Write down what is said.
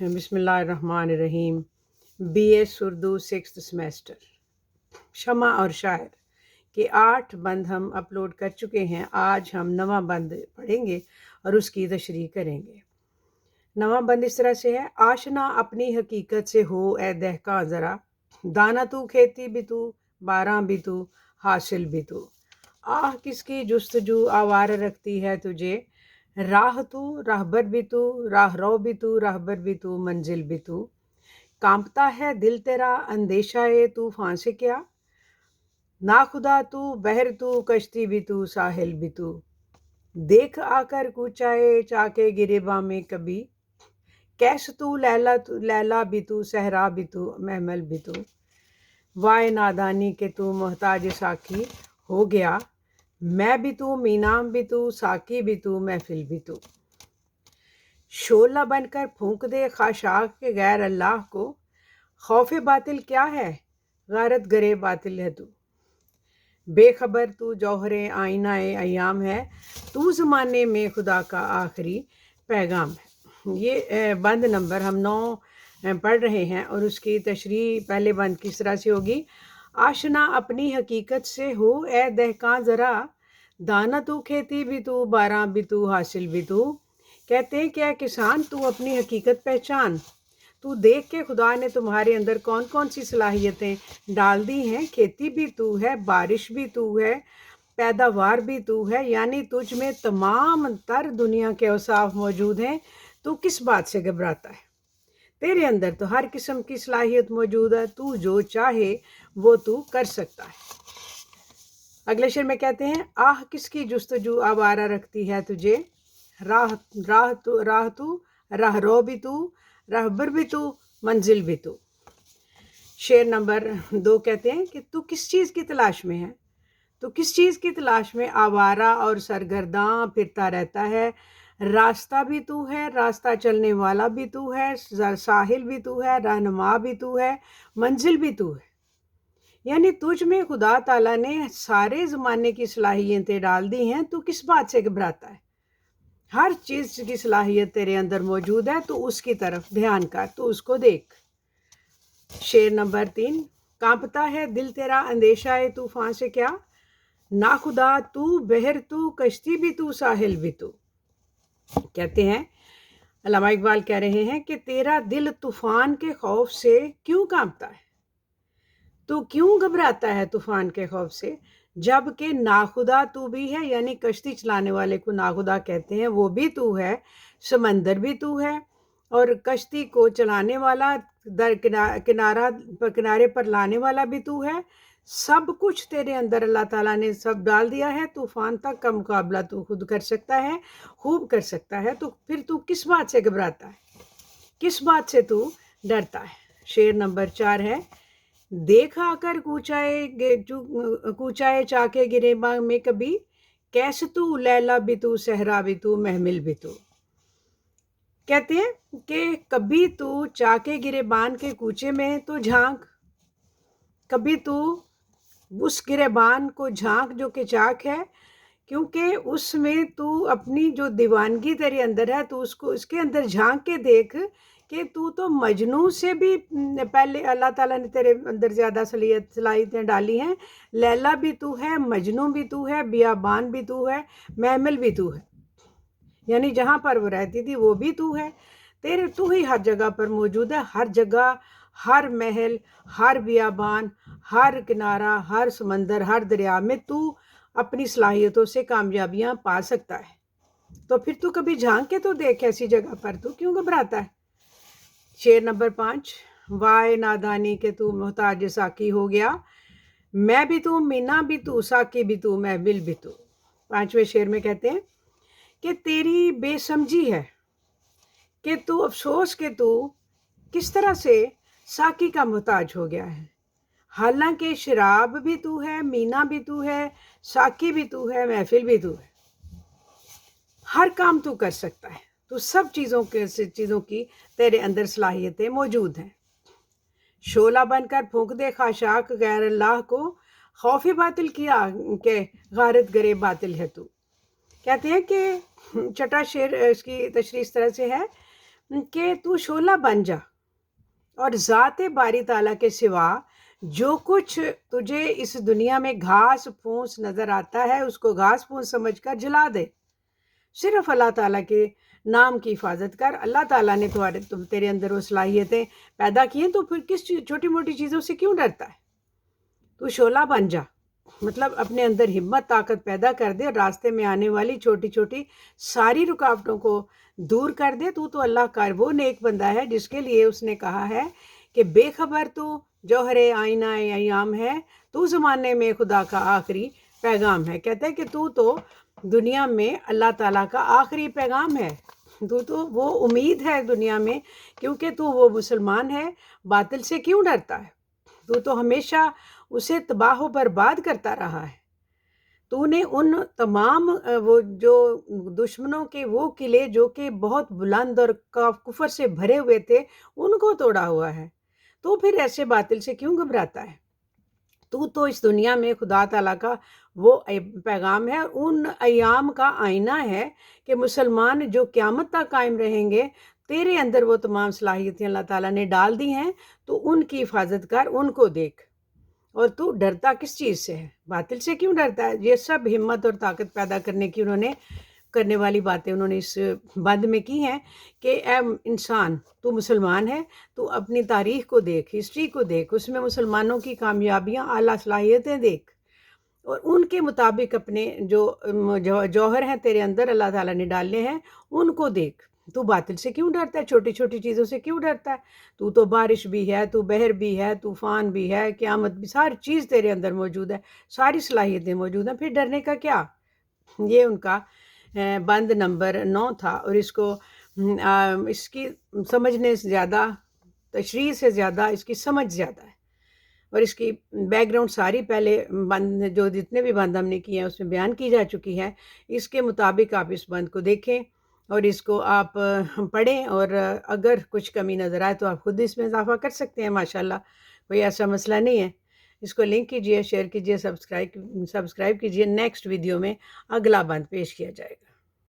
بسم اللہ الرحمن الرحیم۔ BS اردو 6th سیمیسٹر شمع اور شاعر کے 8 بند ہم اپلوڈ کر چکے ہیں۔ آج ہم نواں بند پڑھیں گے اور اس کی تشریح کریں گے۔ نواں بند اس طرح سے ہے: آشنا اپنی حقیقت سے ہو اے دہقاں ذرا، دانا تو کھیتی بھی تو، باراں بھی تو، حاصل بھی تو۔ آہ کس کی جستجو آوارہ رکھتی ہے تجھے، راہ تو راہبر بھی تو، راہ رو بھی تو، راہبر بھی تو، منزل بھی تو۔ کانپتا ہے دل تیرا اندیشہ طوفان سے کیا، ناخدا تو بحر تو، کشتی بھی تو، ساحل بھی تو۔ دیکھ آ کر کوچائے چاکے گریباں میں کبھی، کیس تو لیلا بھی تو، صحرا بھی تو، محمل بھی تو۔ وائے نادانی کہ تو محتاج ساقی ہو گیا، میں بھی تو، مینام بھی تو، ساقی بھی تو، محفل بھی تو۔ شعلہ بن کر پھونک دے خاشاک کے غیر اللہ کو، خوف باطل کیا ہے، غارت گرے باطل ہے تو۔ بے خبر تو جوہر آئینہ ایام ہے، تو زمانے میں خدا کا آخری پیغام ہے۔ یہ بند نمبر ہم 9 پڑھ رہے ہیں اور اس کی تشریح پہلے بند کس طرح سے ہوگی: آشنا اپنی حقیقت سے ہو اے دہقاں ذرا، دانا تو کھیتی بھی تو، باراں بھی تو، حاصل بھی تو۔ کہتے ہیں کہ اے کسان تو اپنی حقیقت پہچان، تو دیکھ کہ خدا نے تمہارے اندر کون کون سی صلاحیتیں ڈال دی ہیں۔ کھیتی بھی تو ہے، بارش بھی تو ہے، پیداوار بھی تو ہے، یعنی تجھ میں تمام تر دنیا کے اوصاف موجود ہیں۔ تو کس بات سے گھبراتا ہے؟ تیرے اندر تو ہر قسم کی صلاحیت موجود ہے، تو جو چاہے وہ تو کر سکتا ہے۔ اگلے شعر میں کہتے ہیں: آہ کس کی جستجو آوارہ رکھتی ہے تجھے، راہ تو راہ رو بھی تو، راہبر بھی تو، منزل بھی تو۔ شعر نمبر 2 کہتے ہیں کہ تو کس چیز کی تلاش میں ہے، تو کس چیز کی تلاش میں آوارہ اور سرگرداں پھرتا رہتا ہے۔ راستہ بھی تو ہے، راستہ چلنے والا بھی تو ہے، ساحل بھی تو ہے، رہنما بھی تو ہے، منزل بھی تو ہے۔ یعنی تجھ میں خدا تعالیٰ نے سارے زمانے کی صلاحیتیں ڈال دی ہیں، تو کس بات سے گھبراتا ہے؟ ہر چیز کی صلاحیت تیرے اندر موجود ہے، تو اس کی طرف دھیان کر، تو اس کو دیکھ۔ شعر نمبر 3: کانپتا ہے دل تیرا اندیشہ طوفان سے کیا، ناخدا تو بحر تو، کشتی بھی تو، ساحل بھی تو۔ کہتے ہیں، علامہ اقبال کہہ رہے ہیں کہ تیرا دل طوفان کے خوف سے کیوں کانپتا ہے، تو کیوں گھبراتا ہے طوفان کے خوف سے، جب کہ ناخدا تو بھی ہے، یعنی کشتی چلانے والے کو ناخدا کہتے ہیں، وہ بھی تو ہے، سمندر بھی تو ہے، اور کشتی کو چلانے والا، کنارے پر لانے والا بھی تو ہے۔ سب کچھ تیرے اندر اللہ تعالیٰ نے سب ڈال دیا ہے۔ طوفان تک کا مقابلہ تو خود کر سکتا ہے، خوب کر سکتا ہے، تو پھر تو کس بات سے گھبراتا ہے، کس بات سے تو ڈرتا ہے۔ شعر نمبر 4 ہے: دیکھ آ کر کوچائے چاکے گریباں میں کبھی، کیس تو لیلا بھی تو، صحرا بھی تو، محمل بھی تو۔ کہتے ہیں کہ کبھی تو چاکے گریبان کے کوچے میں تو جھانک، کبھی تو اس گریبان کو جھانک جو کہ چاک ہے، کیونکہ اس میں تو اپنی جو دیوانگی تیرے اندر ہے، تو اس کے اندر جھانک کے دیکھ کہ تو مجنوں سے بھی پہلے اللہ تعالیٰ نے تیرے اندر زیادہ صلاحیتیں ڈالی ہیں۔ لیلا بھی تو ہے، مجنوں بھی تو ہے، بیابان بھی تو ہے، محمل بھی تو ہے، یعنی جہاں پر وہ رہتی تھی وہ بھی تو ہے۔ تو ہی ہر جگہ پر موجود ہے، ہر جگہ، ہر محل، ہر بیابان، ہر کنارہ، ہر سمندر، ہر دریا میں تو اپنی صلاحیتوں سے کامیابیاں پا سکتا ہے۔ تو پھر تو کبھی جھانک کے تو دیکھ، ایسی جگہ پر تو کیوں گھبراتا ہے۔ شعر نمبر 5: وائے نادانی کہ تو محتاج ساقی ہو گیا، میں بھی تو، مینا بھی تو، ساقی بھی تو، محمل بھی تو۔ 5ویں شعر میں کہتے ہیں کہ تیری بے سمجھی ہے کہ تو افسوس کہ تو کس طرح سے ساقی کا محتاج ہو گیا ہے، حالانکہ شراب بھی تو ہے، مینا بھی تو ہے، ساقی بھی تو ہے، محفل بھی تو ہے۔ ہر کام تو کر سکتا ہے، تو سب چیزوں کی تیرے اندر صلاحیتیں موجود ہیں۔ شعلہ بن کر پھونک دے خاشاک غیر اللہ کو، خوف باطل کیا کہ غارت گرے باطل ہے تو۔ کہتے ہیں کہ چھٹا شعر اس کی تشریح اس طرح سے ہے: کہ تو شعلہ بن جا اور ذات باری تعالیٰ کے سوا جو کچھ تجھے اس دنیا میں گھاس پھوس نظر آتا ہے اس کو گھاس پھوس سمجھ کر جلا دے. صرف اللہ تعالیٰ کے نام کی حفاظت کر. اللہ تعالیٰ نے تیرے اندر وہ صلاحیتیں پیدا کی ہیں، تو پھر کس چھوٹی موٹی چیزوں سے کیوں ڈرتا ہے؟ تو شعلہ بن جا، مطلب اپنے اندر ہمت طاقت پیدا کر دے، راستے میں آنے والی چھوٹی چھوٹی ساری رکاوٹوں کو دور کر دے. تو اللہ کا وہ نیک بندہ ہے جس کے لیے اس نے کہا ہے کہ بے خبر تو جوہر آئینہ ایام ہے، تو زمانے میں خدا کا آخری پیغام ہے. کہتا ہے کہ تو دنیا میں اللہ تعالیٰ کا آخری پیغام ہے، تو وہ امید ہے دنیا میں، کیونکہ تو وہ مسلمان ہے. باطل سے کیوں ڈرتا ہے؟ تو ہمیشہ اسے تباہ و برباد کرتا رہا ہے. تو نے ان تمام وہ جو دشمنوں کے وہ قلعے جو کہ بہت بلند اور کفر سے بھرے ہوئے تھے ان کو توڑا ہوا ہے. تو پھر ایسے باطل سے کیوں گھبراتا ہے؟ تو اس دنیا میں خدا تعالیٰ کا وہ پیغام ہے، ان ایام کا آئینہ ہے کہ مسلمان جو قیامت تک قائم رہیں گے، تیرے اندر وہ تمام صلاحیتیں اللہ تعالیٰ نے ڈال دی ہیں، تو ان کی حفاظت کر، ان کو دیکھ. اور تو ڈرتا کس چیز سے ہے؟ باطل سے کیوں ڈرتا ہے؟ یہ سب ہمت اور طاقت پیدا کرنے والی باتیں انہوں نے اس بند میں کی ہیں کہ اے انسان، تو مسلمان ہے، تو اپنی تاریخ کو دیکھ، ہسٹری کو دیکھ، اس میں مسلمانوں کی کامیابیاں، اعلیٰ صلاحیتیں دیکھ، اور ان کے مطابق اپنے جو جوہر ہیں تیرے اندر اللہ تعالیٰ نے ڈالنے ہیں ان کو دیکھ. تو باطل سے کیوں ڈرتا ہے؟ چھوٹی چھوٹی چیزوں سے کیوں ڈرتا ہے؟ تو بارش بھی ہے، تو بحر بھی ہے، طوفان بھی ہے، قیامت بھی، ساری چیز تیرے اندر موجود ہے، ساری صلاحیتیں موجود ہیں، پھر ڈرنے کا کیا؟ یہ ان کا بند نمبر 9 تھا. اور اس کو اس کی سمجھنے سے زیادہ، تشریح سے زیادہ اس کی سمجھ زیادہ ہے، اور اس کی بیک گراؤنڈ ساری پہلے بند جو جتنے بھی بند ہم نے کیے ہیں اس میں بیان کی جا چکی ہے. اس کے مطابق آپ اس بند کو دیکھیں اور اس کو آپ پڑھیں، اور اگر کچھ کمی نظر آئے تو آپ خود اس میں اضافہ کر سکتے ہیں. ماشاءاللہ کوئی ایسا مسئلہ نہیں ہے. اس کو لنک کیجئے، شیئر کیجئے، سبسکرائب کیجئے. نیکسٹ ویڈیو میں اگلا بند پیش کیا جائے گا.